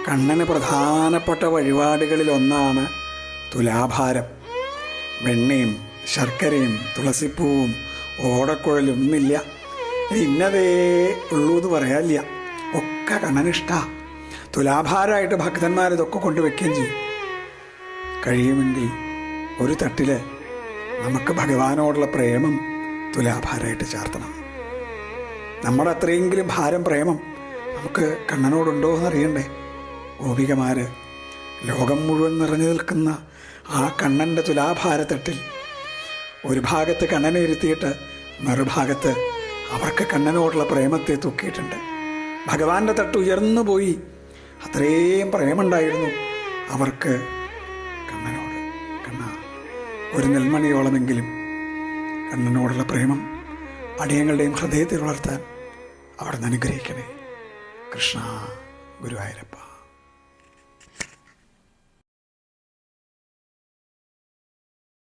കണ്ണന് പ്രധാനപ്പെട്ട വഴിപാടുകളിലൊന്നാണ് തുലാഭാരം. വെണ്ണയും ശർക്കരയും തുളസിപ്പൂവും ഓടക്കുഴലും ഒന്നില്ല, ഇന്നതേ ഉള്ളൂ എന്ന് പറയാനില്ല. ഒക്കെ കണ്ണനിഷ്ടാണ്. തുലാഭാരമായിട്ട് ഭക്തന്മാരിതൊക്കെ കൊണ്ടുവയ്ക്കുകയും ചെയ്യും. കഴിയുമെങ്കിൽ ഒരു തട്ടിൽ നമുക്ക് ഭഗവാനോടുള്ള പ്രേമം തുലാഭാരമായിട്ട് ചാർത്തണം. നമ്മുടെ അത്രയെങ്കിലും ഭാരം പ്രേമം നമുക്ക് കണ്ണനോടുണ്ടോ എന്നറിയണ്ടേ? ഗോപികമാർ ലോകം മുഴുവൻ നിറഞ്ഞു നിൽക്കുന്ന ആ കണ്ണൻ്റെ തുലാഭാരത്തട്ടിൽ ഒരു ഭാഗത്ത് കണ്ണനെ ഇരുത്തിയിട്ട് മറുഭാഗത്ത് അവർക്ക് കണ്ണനോടുള്ള പ്രേമത്തെ തൂക്കിയിട്ടുണ്ട്. ഭഗവാന്റെ തട്ട് ഉയർന്നു പോയി. അത്രയും പ്രേമുണ്ടായിരുന്നു അവർക്ക് കണ്ണനോട്. കണ്ണ, ഒരു നെൽമണിയോളമെങ്കിലും കണ്ണനോടുള്ള പ്രേമം അടിയങ്ങളുടെയും ഹൃദയത്തിൽ വളർത്താൻ അവിടുന്ന് അനുഗ്രഹിക്കണേ. കൃഷ്ണ ഗുരുവായൂരപ്പ.